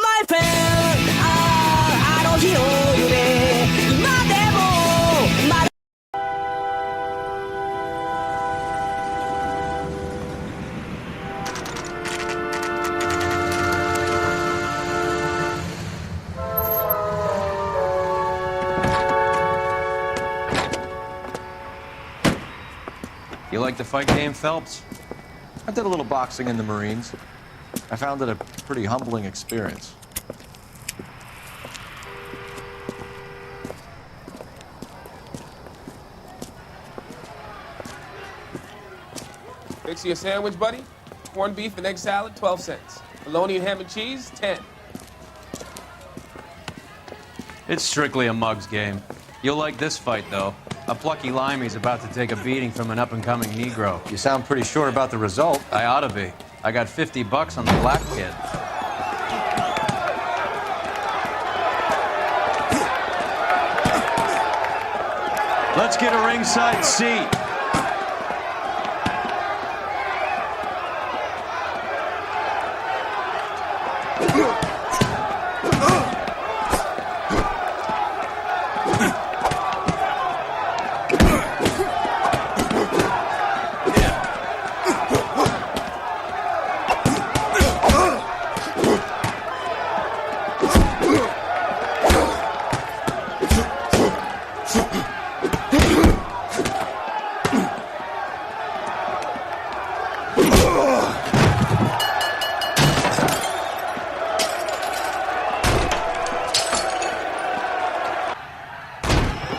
my friend あの日の夢今でもまだ You like the fight game, Phelps? I did a little boxing in the Marines. I found it a pretty humbling experience. Fix you a sandwich, buddy? Corned beef and egg salad, 12 cents. Bologna and ham and cheese, 10. It's strictly a mug's game. You'll like this fight, though. A plucky limey's about to take a beating from an up-and-coming Negro. You sound pretty sure about the result. I ought to be. I got $50 on the black kid. Let's get a ringside seat.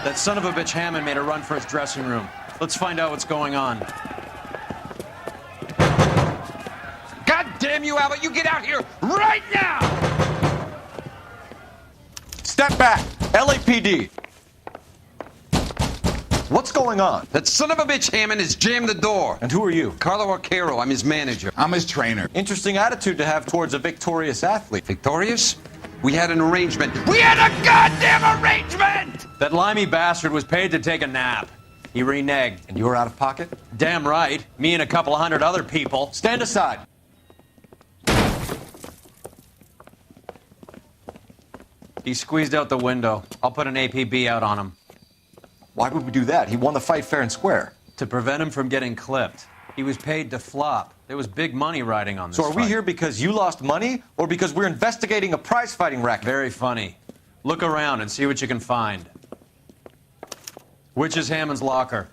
That son of a bitch Hammond made a run for his dressing room. Let's find out what's going on. God damn you, Albert! You get out here right now! Step back! LAPD! What's going on? That son of a bitch Hammond has jammed the door. And who are you? Carlo Arcaro, I'm his manager. I'm his trainer. Interesting attitude to have towards a victorious athlete. Victorious? We had an arrangement. We had a goddamn arrangement! That limey bastard was paid to take a nap. He reneged. And you were out of pocket? Damn right. Me and a couple hundred other people. Stand aside. He squeezed out the window. I'll put an APB out on him. Why would we do that? He won the fight fair and square. To prevent him from getting clipped. He was paid to flop. There was big money riding on this So are we fight. here because you lost money or because we're investigating a prize-fighting racket? Very funny. Look around and see what you can find. Which is Hammond's locker?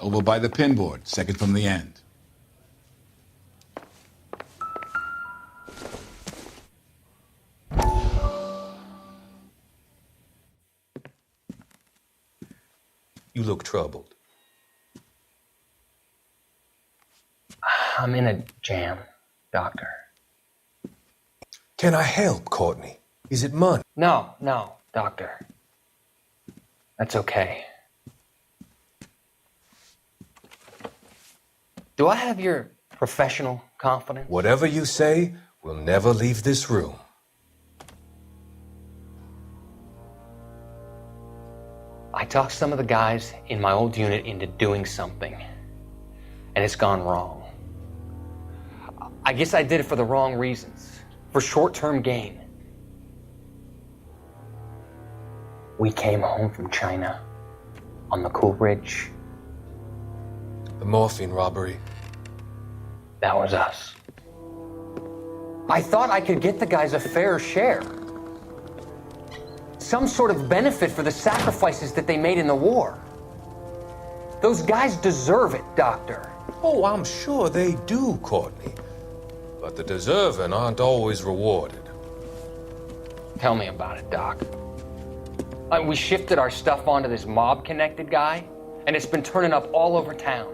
Over by the pinboard, second from the end. You look troubled. I'm in a jam, Doctor. Can I help, Courtney? Is it money? No, Doctor. That's okay. Do I have your professional confidence? Whatever you say, we'll never leave this room. I talked some of the guys in my old unit into doing something, and it's gone wrong. I guess I did it for the wrong reasons, for short-term gain. We came home from China on the Cool Bridge. The morphine robbery. That was us. I thought I could get the guys a fair share. Some sort of benefit for the sacrifices that they made in the war. Those guys deserve it, Doctor. Oh, I'm sure they do, Courtney. But the deserving aren't always rewarded. Tell me about it, Doc. We shifted our stuff onto this mob-connected guy, and it's been turning up all over town.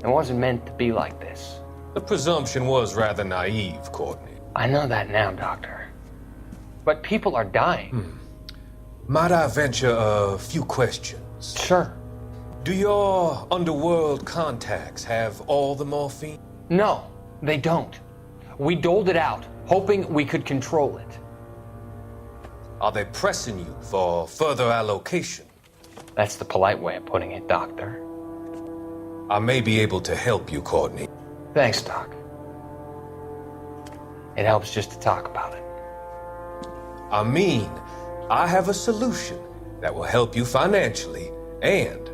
It wasn't meant to be like this. The presumption was rather naive, Courtney. I know that now, Doctor. But people are dying. Might I venture a few questions? Sure. Do your underworld contacts have all the morphine? No, they don't. We doled it out, hoping we could control it. Are they pressing you for further allocation? That's the polite way of putting it, Doctor. I may be able to help you, Courtney. Thanks, Doc. It helps just to talk about it. I mean, I have a solution that will help you financially and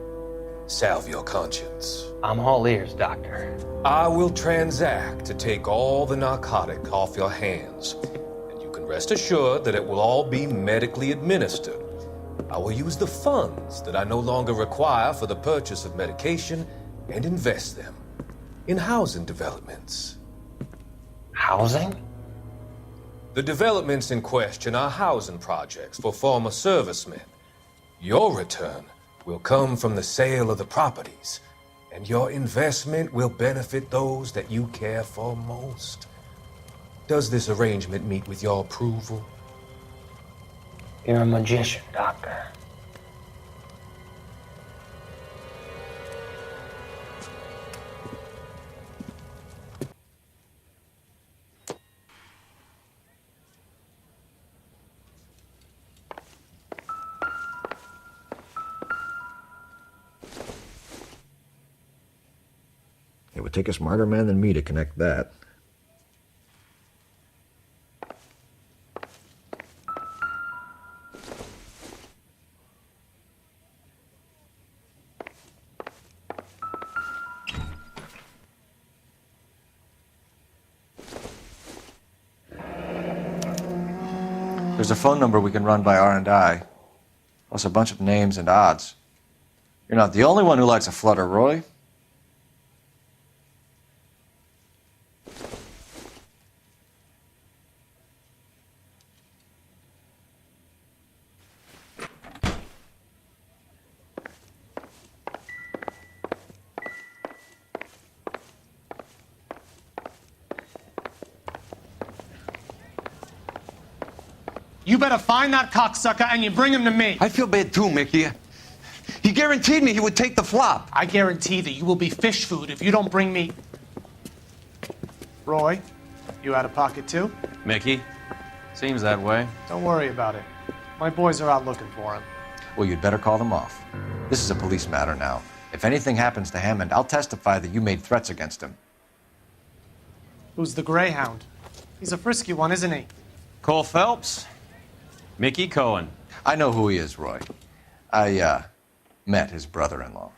salve your conscience. I'm all ears, Doctor. I will transact to take all the narcotic off your hands, and you can rest assured that it will all be medically administered. I will use the funds that I no longer require for the purchase of medication and invest them in housing developments. Housing? The developments in question are housing projects for former servicemen. Your return will come from the sale of the properties, and your investment will benefit those that you care for most. Does this arrangement meet with your approval? You're a magician, Doctor. It would take a smarter man than me to connect that. There's a phone number we can run by R&I, plus a bunch of names and odds. You're not the only one who likes a flutter, Roy. You better find that cocksucker and you bring him to me. I feel bad too, Mickey. He guaranteed me he would take the flop. I guarantee that you will be fish food if you don't bring me... Roy, you out of pocket too? Mickey? Seems that way. Don't worry about it. My boys are out looking for him. Well, you'd better call them off. This is a police matter now. If anything happens to Hammond, I'll testify that you made threats against him. Who's the Greyhound? He's a frisky one, isn't he? Cole Phelps? Mickey Cohen. I know who he is, Roy. I, met his brother-in-law.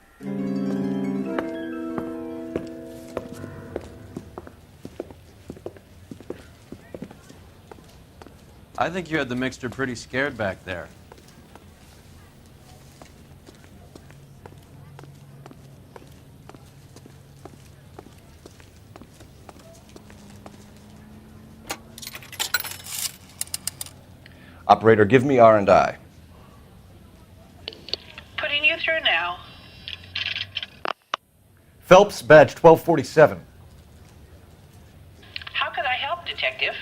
I think you had the mixture pretty scared back there. Operator, give me R&I. Putting you through now. Phelps, badge 1247. How could I help, Detective?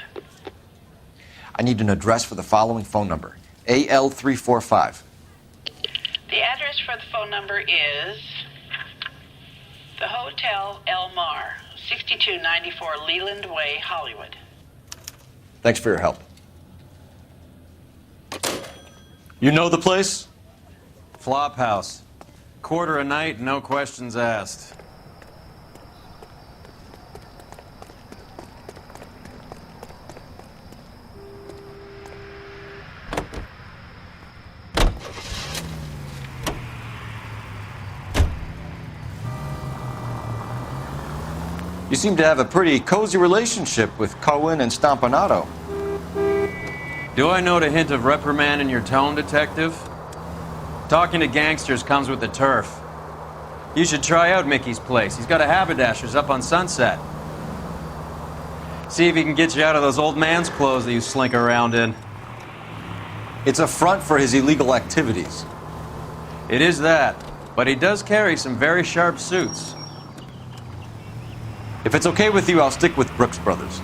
I need an address for the following phone number. AL345. The address for the phone number is the Hotel El Mar, 6294 Leland Way, Hollywood. Thanks for your help. You know the place? Flop house. Quarter a night, no questions asked. You seem to have a pretty cozy relationship with Cohen and Stompanato. Do I note a hint of reprimand in your tone, Detective? Talking to gangsters comes with the turf. You should try out Mickey's place. He's got a haberdasher's up on Sunset. See if he can get you out of those old man's clothes that you slink around in. It's a front for his illegal activities. It is that, but he does carry some very sharp suits. If it's okay with you, I'll stick with Brooks Brothers.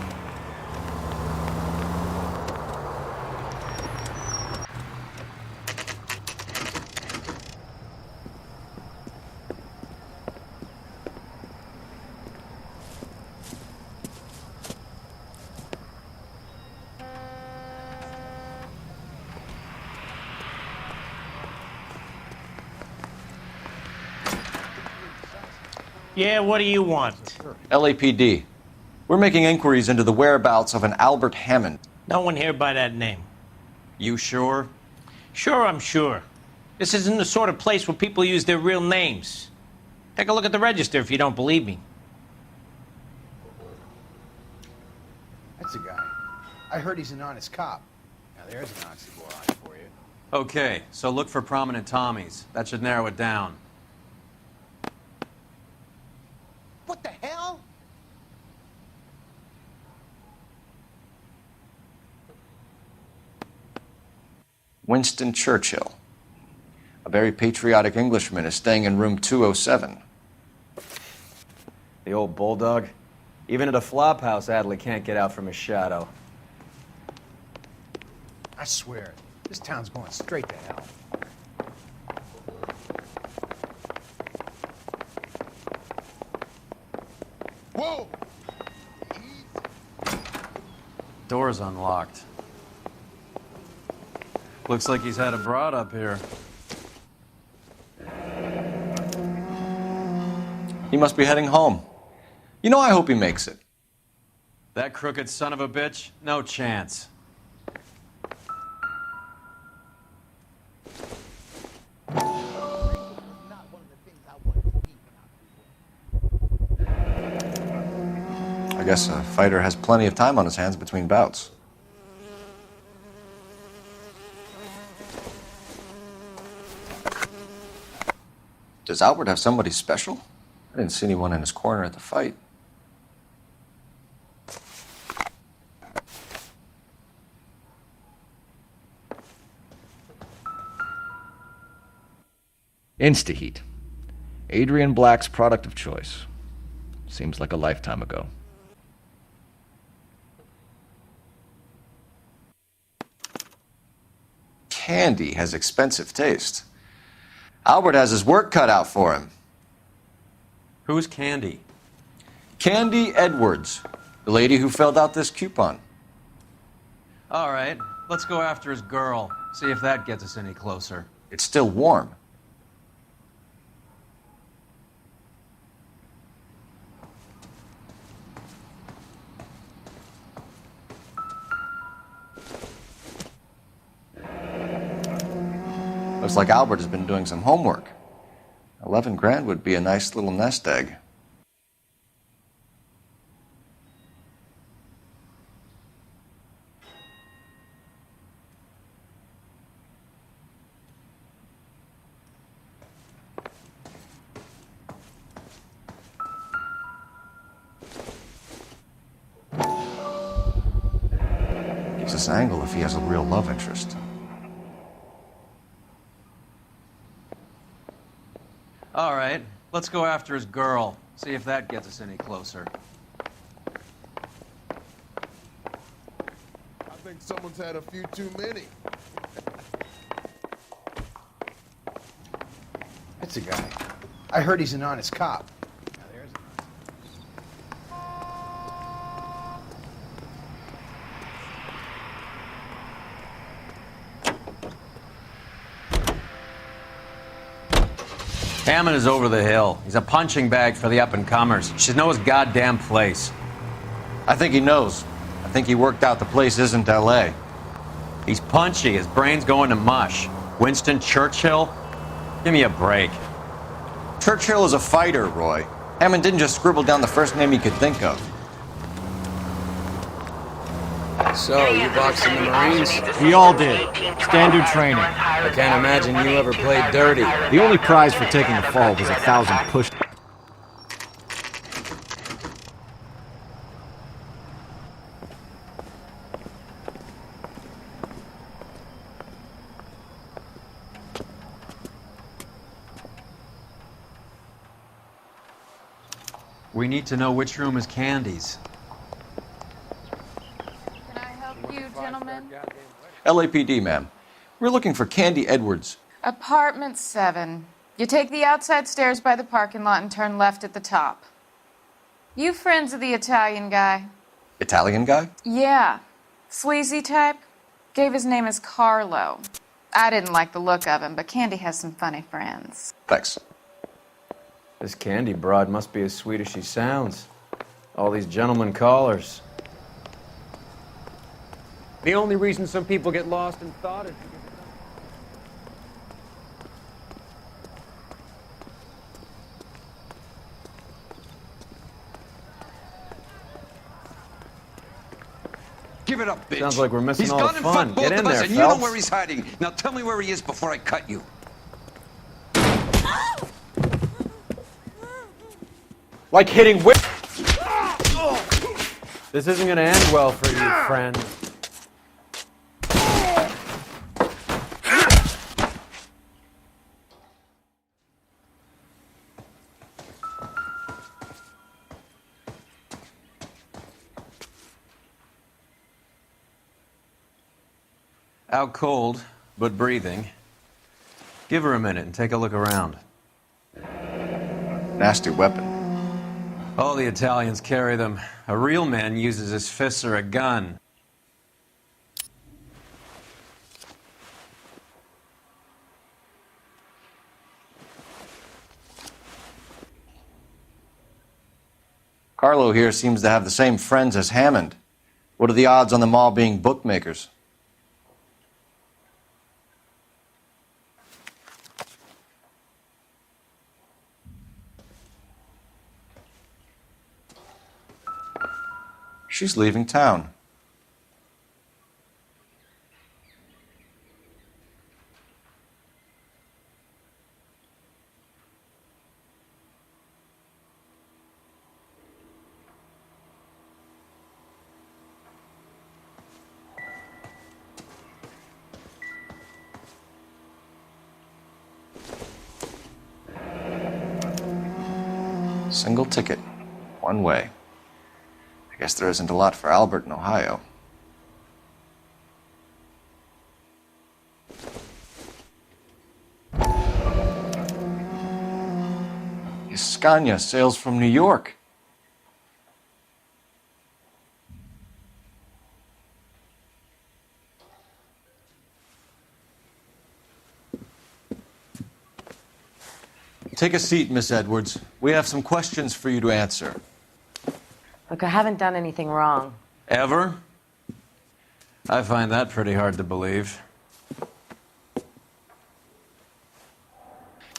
Yeah, what do you want? LAPD. We're making inquiries into the whereabouts of an Albert Hammond. No one here by that name. You sure? Sure, I'm sure. This isn't the sort of place where people use their real names. Take a look at the register if you don't believe me. That's a guy. I heard he's an honest cop. Now there's an oxymoron for you. Okay, so look for prominent Tommies. That should narrow it down. What the hell? Winston Churchill. A very patriotic Englishman is staying in room 207. The old bulldog. Even at a flop house, Adley can't get out from his shadow. I swear, this town's going straight to hell. Whoa! Door's unlocked. Looks like he's had a broad up here. He must be heading home. You know, I hope he makes it. That crooked son of a bitch? No chance. I guess a fighter has plenty of time on his hands between bouts. Does Albert have somebody special? I didn't see anyone in his corner at the fight. Instaheat. Adrian Black's product of choice. Seems like a lifetime ago. Candy has expensive taste. Albert has his work cut out for him. Who's Candy? Candy Edwards, the lady who filled out this coupon. All right, let's go after his girl. See if that gets us any closer. It's still warm. Looks like Albert has been doing some homework. 11 grand would be a nice little nest egg. Gives us an angle if he has a real love interest. All right, let's go after his girl. See if that gets us any closer. I think someone's had a few too many. That's a guy. I heard he's an honest cop. Now there's Hammond is over the hill. He's a punching bag for the up-and-comers. Should know his goddamn place. I think he knows. I think he worked out the place isn't L.A. He's punchy. His brain's going to mush. Winston Churchill? Give me a break. Churchill is a fighter, Roy. Hammond didn't just scribble down the first name he could think of. So, you boxed in the Marines? We all did. Standard training. I can't imagine you ever played dirty. The only prize for taking a fall was 1,000 push. We need to know which room is Candy's. You gentlemen? LAPD, ma'am. We're looking for Candy Edwards. Apartment 7. You take the outside stairs by the parking lot and turn left at the top. You friends of the Italian guy? Italian guy? Yeah. Sleazy type? Gave his name as Carlo. I didn't like the look of him, but Candy has some funny friends. Thanks. This Candy broad must be as sweet as she sounds. All these gentlemen callers. The only reason some people get lost in thought is because Give it up, bitch. Sounds like we're missing He's all gone the and fun. fucked both Get in of us, there, and you know Phelps. where he's hiding. Now tell me where he is before I cut you. Like hitting whip. This isn't gonna end well for you, friend. Out cold, but breathing. Give her a minute and take a look around. Nasty weapon. All the Italians carry them. A real man uses his fists or a gun. Carlo here seems to have the same friends as Hammond. What are the odds on them all being bookmakers? She's leaving town. Single ticket, one way. I guess there isn't a lot for Albert in Ohio. Scania sails from New York. Take a seat, Miss Edwards. We have some questions for you to answer. Look, I haven't done anything wrong. Ever? I find that pretty hard to believe.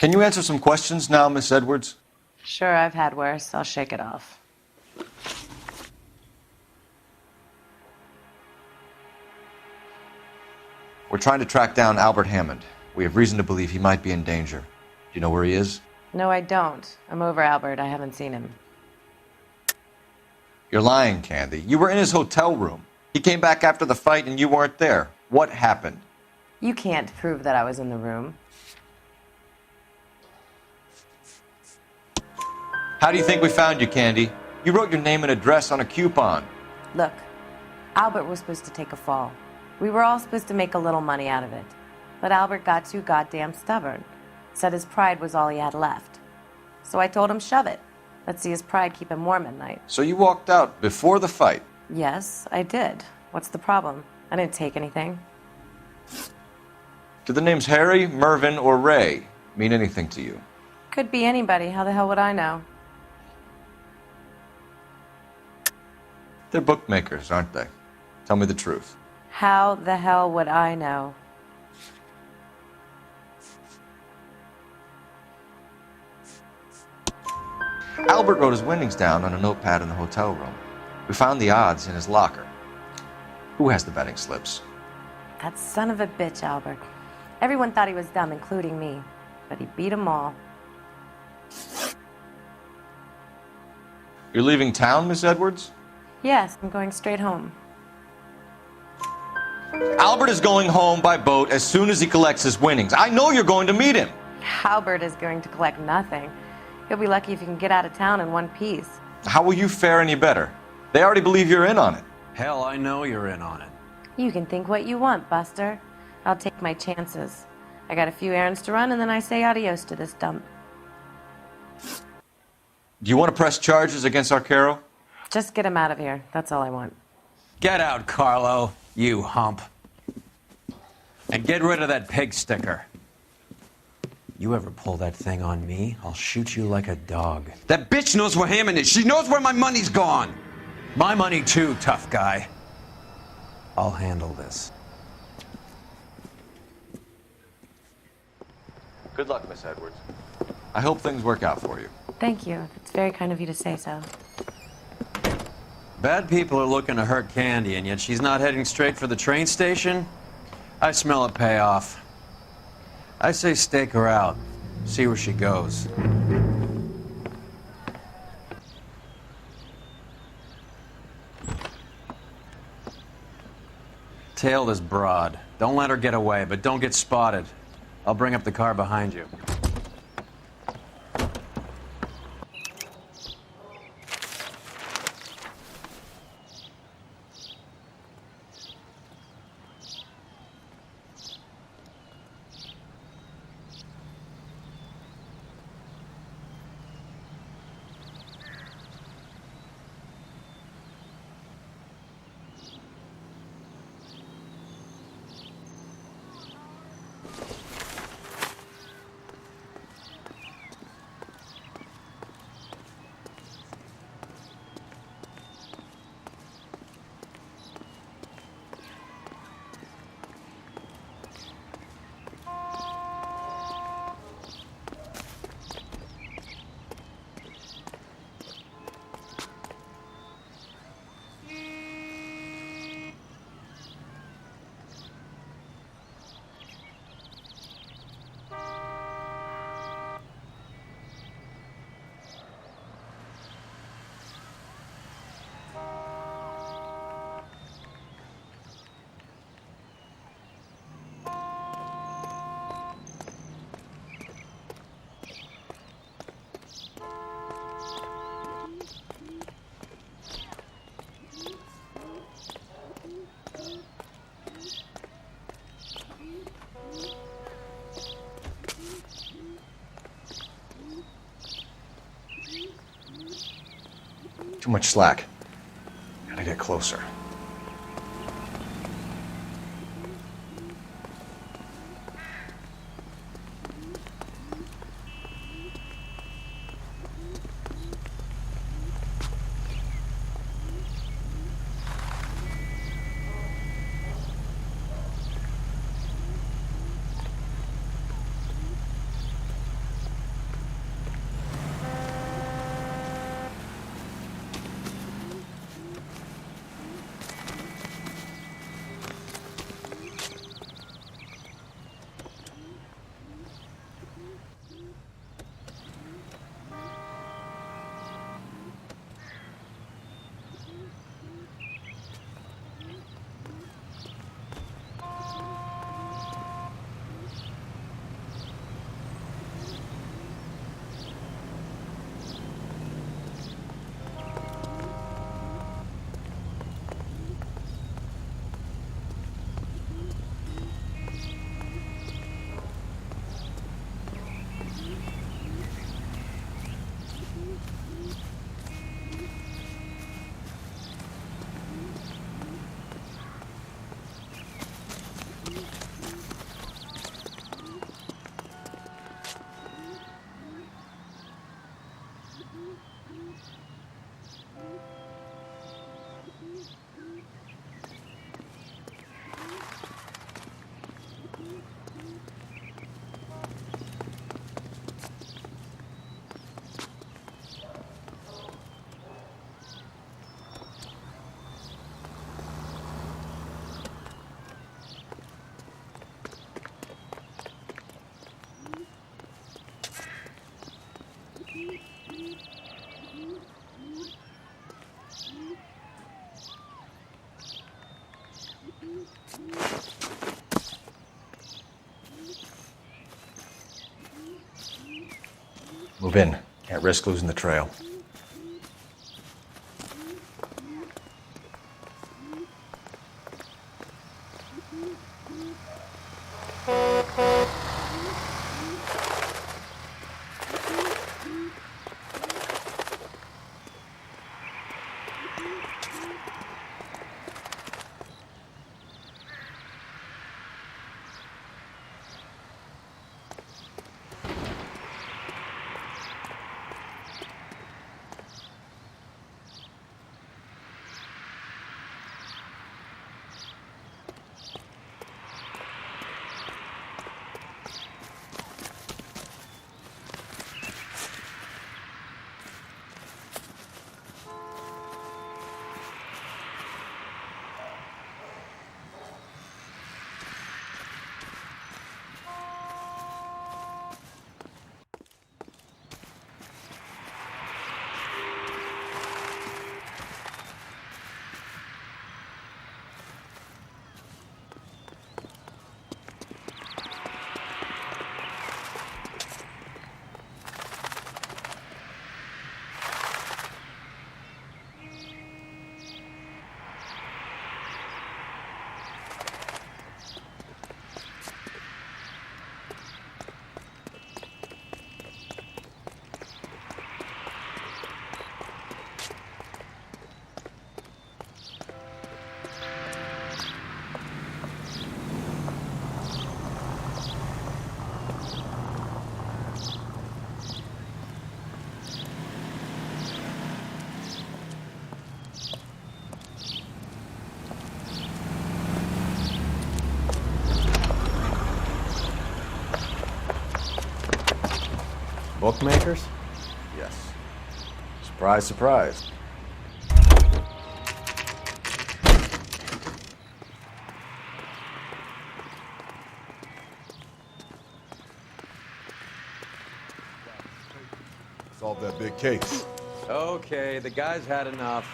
Can you answer some questions now, Miss Edwards? Sure, I've had worse. I'll shake it off. We're trying to track down Albert Hammond. We have reason to believe he might be in danger. Do you know where he is? No, I don't. I'm over Albert. I haven't seen him. You're lying, Candy. You were in his hotel room. He came back after the fight and you weren't there. What happened? You can't prove that I was in the room. How do you think we found you, Candy? You wrote your name and address on a coupon. Look, Albert was supposed to take a fall. We were all supposed to make a little money out of it. But Albert got too goddamn stubborn. Said his pride was all he had left. So I told him, shove it. Let's see his pride keep him warm at night. So you walked out before the fight? Yes, I did. What's the problem? I didn't take anything. Do the names Harry, Mervyn, or Ray mean anything to you? Could be anybody. How the hell would I know? They're bookmakers, aren't they? Tell me the truth. How the hell would I know? Albert wrote his winnings down on a notepad in the hotel room. We found the odds in his locker. Who has the betting slips? That son of a bitch, Albert. Everyone thought he was dumb, including me. But he beat them all. You're leaving town, Miss Edwards? Yes, I'm going straight home. Albert is going home by boat as soon as he collects his winnings. I know you're going to meet him. Albert is going to collect nothing. He'll be lucky if he can get out of town in one piece. How will you fare any better? They already believe you're in on it. Hell, I know you're in on it. You can think what you want, Buster. I'll take my chances. I got a few errands to run, and then I say adios to this dump. Do you want to press charges against Arcaro? Just get him out of here. That's all I want. Get out, Carlo, you hump. And get rid of that pig sticker. You ever pull that thing on me, I'll shoot you like a dog. That bitch knows where Hammond is. She knows where my money's gone. My money too, tough guy. I'll handle this. Good luck, Miss Edwards. I hope things work out for you. Thank you. It's very kind of you to say so. Bad people are looking to hurt Candy, and yet she's not heading straight for the train station? I smell a payoff. I say stake her out. See where she goes. Tail this broad. Don't let her get away, but don't get spotted. I'll bring up the car behind you. Too much slack. Gotta get closer. Move in. Can't risk losing the trail. bookmakers? Yes. Surprise, surprise. Solve that big case. Okay, the guy's had enough.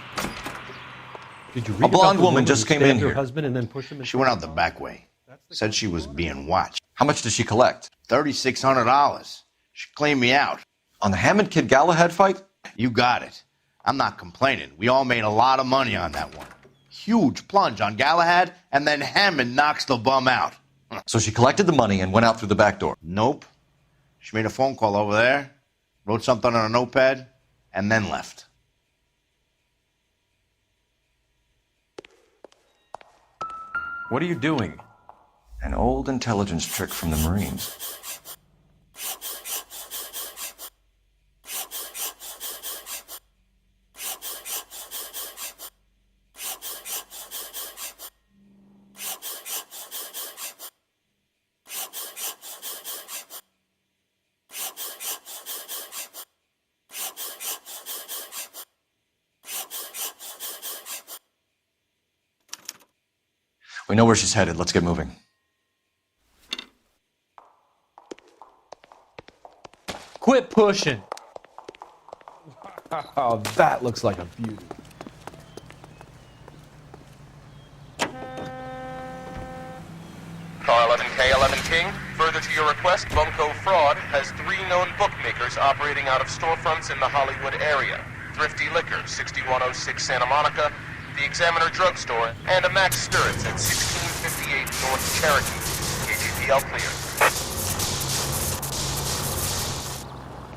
Did you A blonde woman just came in her here. husband and then push him? She went out the back way. Said she was being watched. How much did she collect? $3,600. She cleaned me out. On the Hammond Kid Galahad fight? You got it. I'm not complaining. We all made a lot of money on that one. Huge plunge on Galahad, and then Hammond knocks the bum out. So she collected the money and went out through the back door? Nope. She made a phone call over there, wrote something on a notepad, and then left. What are you doing? An old intelligence trick from the Marines. We know where she's headed. Let's get moving. Quit pushing. Oh, that looks like a beauty. Car 11K, 11 King. Further to your request, Bunko Fraud has 3 known bookmakers operating out of storefronts in the Hollywood area. Thrifty Liquor, 6106 Santa Monica, the Examiner Drugstore, and a Max Spirits at 1658 North Cherokee. KGPL clear.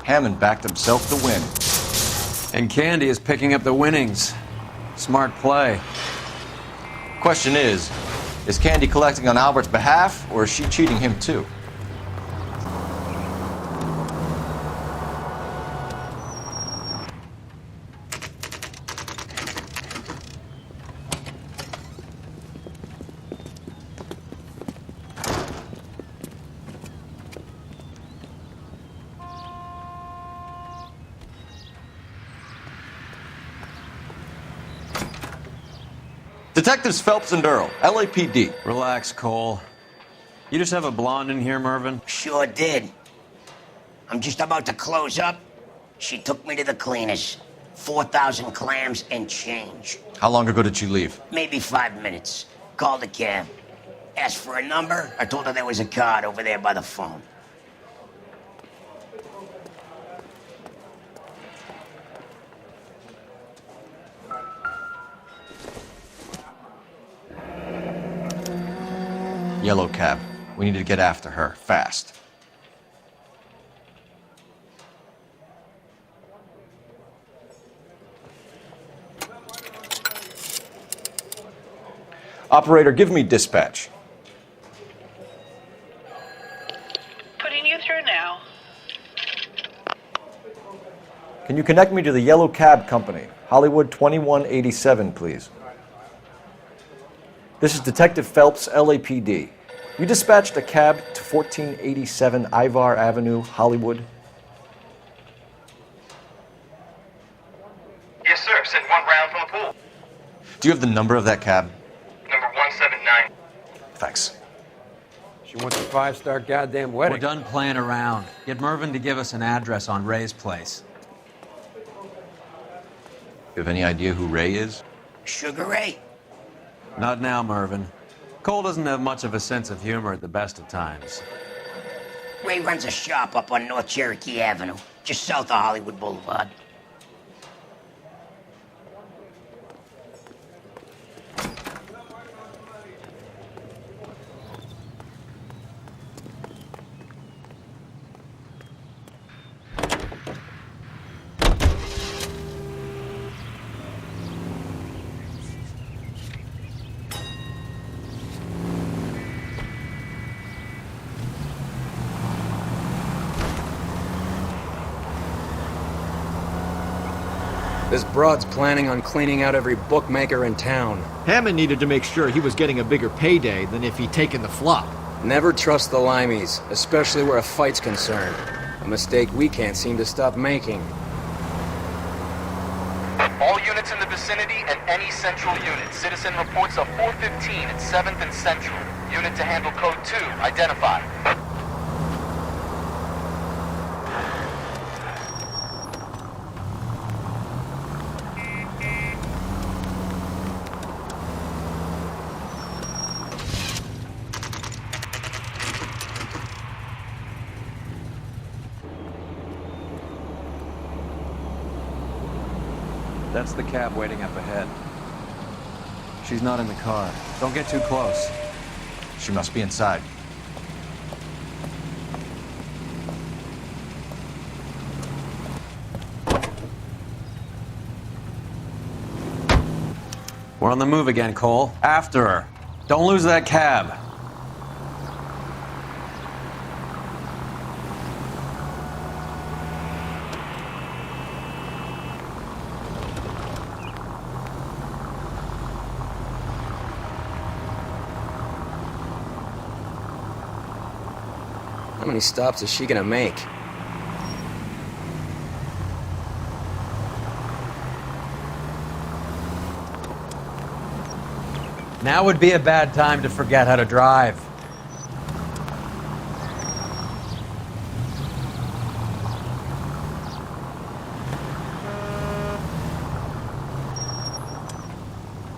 Hammond backed himself to win. And Candy is picking up the winnings. Smart play. Question is Candy collecting on Albert's behalf, or is she cheating him too? Detectives Phelps and Earle, LAPD. Relax, Cole. You just have a blonde in here, Mervyn? Sure did. I'm just about to close up. She took me to the cleaners. 4,000 clams and change. How long ago did you leave? Maybe 5 minutes. Called a cab. Asked for a number. I told her there was a card over there by the phone. Yellow cab. We need to get after her, fast. Operator, give me dispatch. Putting you through now. Can you connect me to the Yellow Cab Company? Hollywood 2187, please. This is Detective Phelps, LAPD. You dispatched a cab to 1487 Ivar Avenue, Hollywood. Yes, sir. Send 1 round from the pool. Do you have the number of that cab? Number 179. Thanks. She wants a 5-star goddamn wedding. We're done playing around. Get Mervyn to give us an address on Ray's place. You have any idea who Ray is? Sugar Ray? Not now, Mervyn. Cole doesn't have much of a sense of humor at the best of times. Ray runs a shop up on North Cherokee Avenue, just south of Hollywood Boulevard. This broad's planning on cleaning out every bookmaker in town. Hammond needed to make sure he was getting a bigger payday than if he'd taken the flop. Never trust the limeys, especially where a fight's concerned. A mistake we can't seem to stop making. All units in the vicinity and any central unit. Citizen reports of 415 at 7th and Central. Unit to handle code 2, identified. That's the cab waiting up ahead. She's not in the car. Don't get too close. She must be inside. We're on the move again, Cole. After her. Don't lose that cab. How many stops is she gonna make? Now would be a bad time to forget how to drive.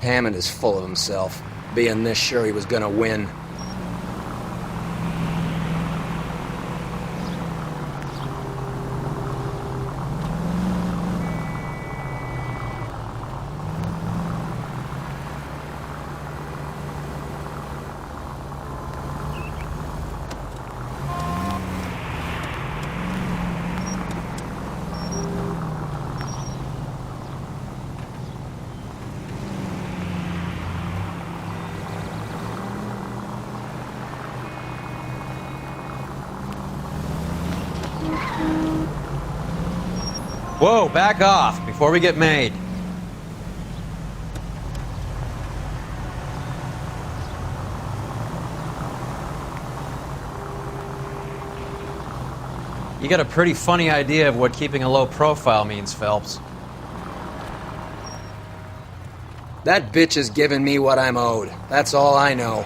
Hammond is full of himself, being this sure he was gonna win. Whoa, back off before we get made. You got a pretty funny idea of what keeping a low profile means, Phelps. That bitch is giving me what I'm owed. That's all I know.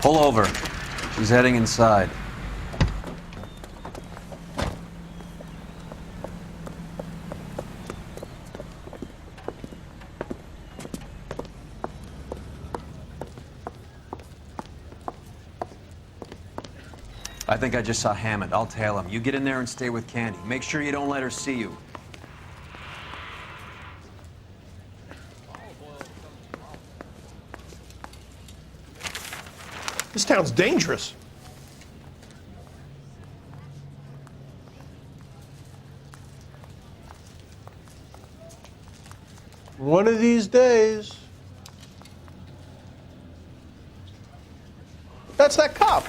Pull over. She's heading inside. I think I just saw Hammond. I'll tail him. You get in there and stay with Candy. Make sure you don't let her see you. This town's dangerous. One of these days. That's that cop.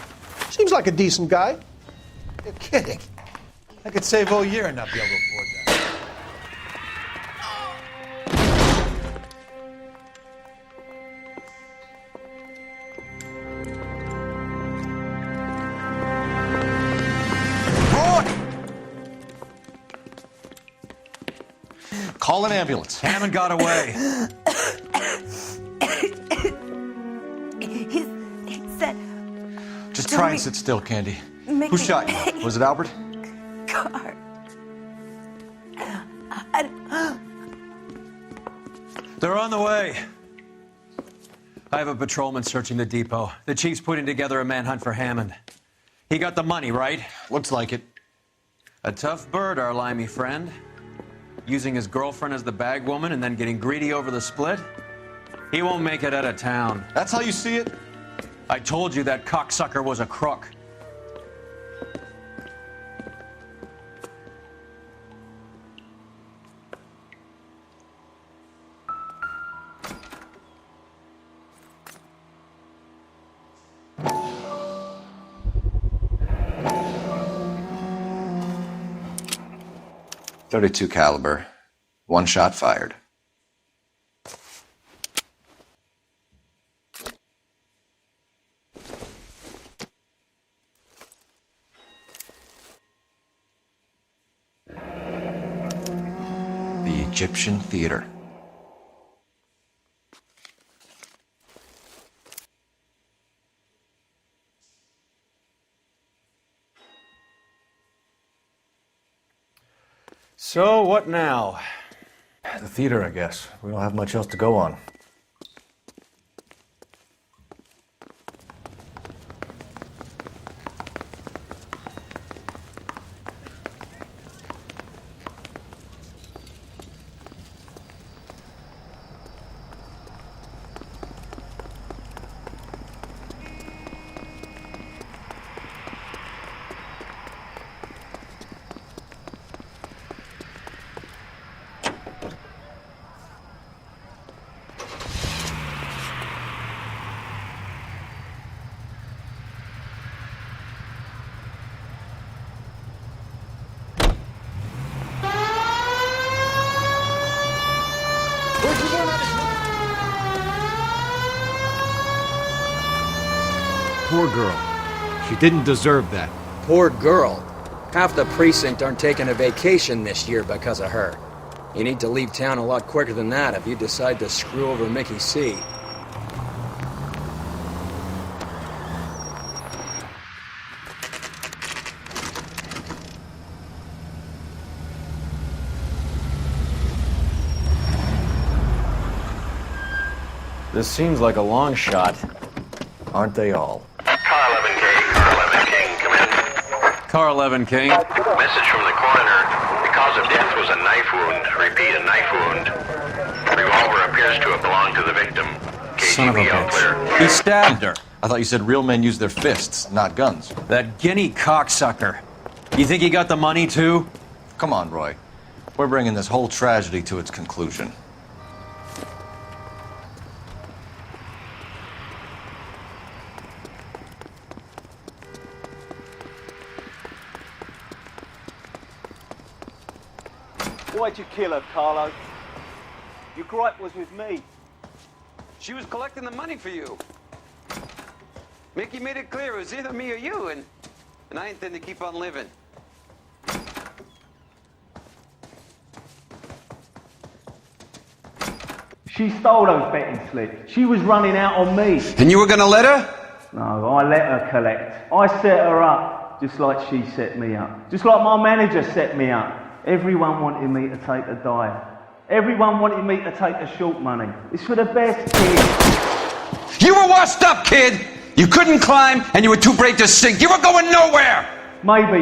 Seems like a decent guy. You're kidding. I could save all year and not be able to afford that. Call an ambulance. Hammond got away. He said... Just try and sit still, Candy. Who shot you? Was it Albert? Car. They're on the way. I have a patrolman searching the depot. The chief's putting together a manhunt for Hammond. He got the money, right? Looks like it. A tough bird, our limey friend. Using his girlfriend as the bag woman and then getting greedy over the split. He won't make it out of town. That's how you see it? I told you that cocksucker was a crook. .32 caliber. One shot fired. The Egyptian Theater. So, what now? The theater, I guess. We don't have much else to go on. Poor girl. She didn't deserve that. Poor girl. Half the precinct aren't taking a vacation this year because of her. You need to leave town a lot quicker than that if you decide to screw over Mickey C. This seems like a long shot. Aren't they all? Car 11 King. Message from the coroner. The cause of death was a knife wound. Repeat, a knife wound. Revolver appears to have belonged to the victim. Son of a bitch. He stabbed her. I thought you said real men use their fists, not guns. That guinea cocksucker. You think he got the money too? Come on, Roy. We're bringing this whole tragedy to its conclusion. Why'd you kill her, Carlo? Your gripe was with me. She was collecting the money for you. Mickey made it clear it was either me or you, and I intend to keep on living. She stole those betting slips. She was running out on me. And you were gonna let her? No, I let her collect. I set her up, just like she set me up. Just like my manager set me up. Everyone wanted me to take a dive. Everyone wanted me to take the short money. It's for the best, kid. You were washed up, kid! You couldn't climb, and you were too brave to sink. You were going nowhere! Maybe,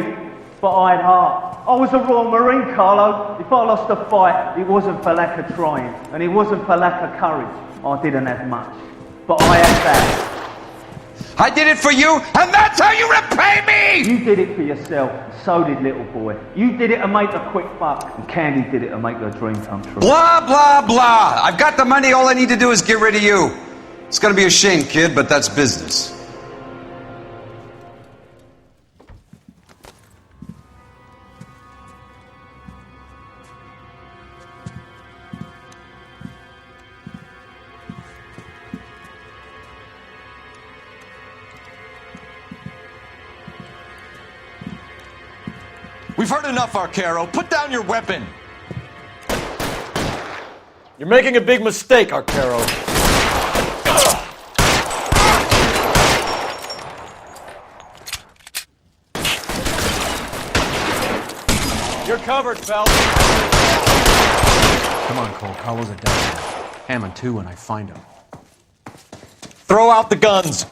but I had heart. I was a Royal Marine, Carlo. If I lost a fight, it wasn't for lack of trying, and it wasn't for lack of courage. I didn't have much, but I had that. I did it for you, and that's how you repay me! You did it for yourself, so did little boy. You did it to make a quick buck, and Candy did it to make her dream come true. Blah, blah, blah. I've got the money. All I need to do is get rid of you. It's gonna be a shame, kid, but that's business. We've heard enough, Arcaro. Put down your weapon. You're making a big mistake, Arcaro. You're covered, Phelps. Come on, Cole. Carlo's a dead man. Hammond too when I find him. Throw out the guns.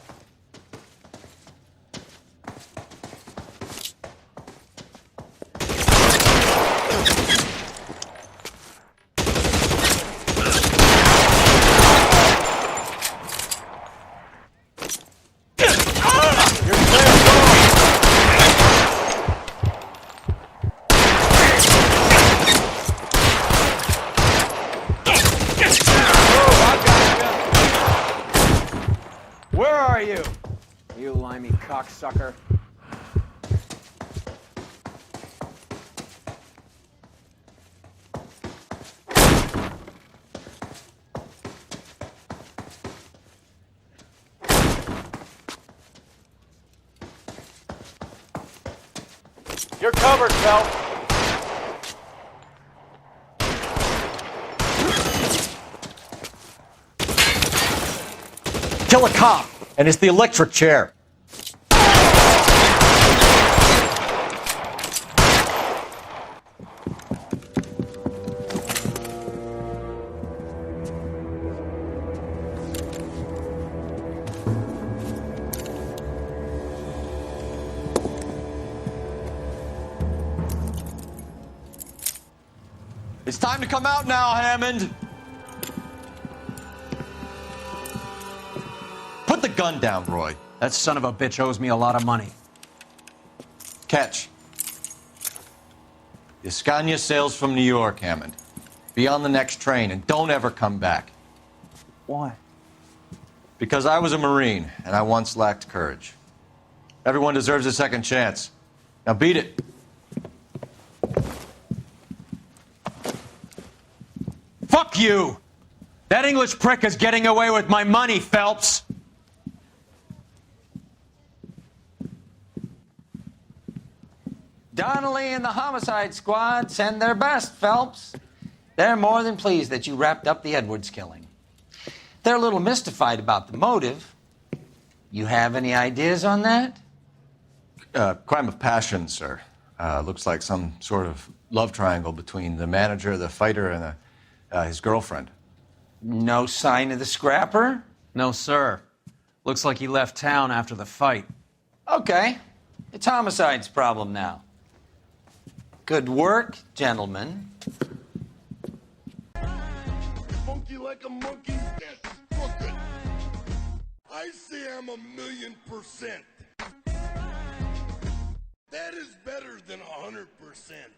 Cocksucker. You're covered, Phelps. Kill a cop, and it's the electric chair. It's time to come out now, Hammond. Put the gun down, Roy. That son of a bitch owes me a lot of money. Catch. The Scania sails from New York, Hammond. Be on the next train and don't ever come back. Why? Because I was a Marine and I once lacked courage. Everyone deserves a second chance. Now beat it. Fuck you! That English prick is getting away with my money, Phelps! Donnelly and the Homicide Squad send their best, Phelps. They're more than pleased that you wrapped up the Edwards killing. They're a little mystified about the motive. You have any ideas on that? Crime of passion, sir. Looks like some sort of love triangle between the manager, the fighter, and his girlfriend. No sign of the scrapper? No, sir. Looks like he left town after the fight. Okay. It's Homicide's problem now. Good work, gentlemen. Funky like a monkey, yes, fuck it. I say I'm 1,000,000%. That is better than 100%.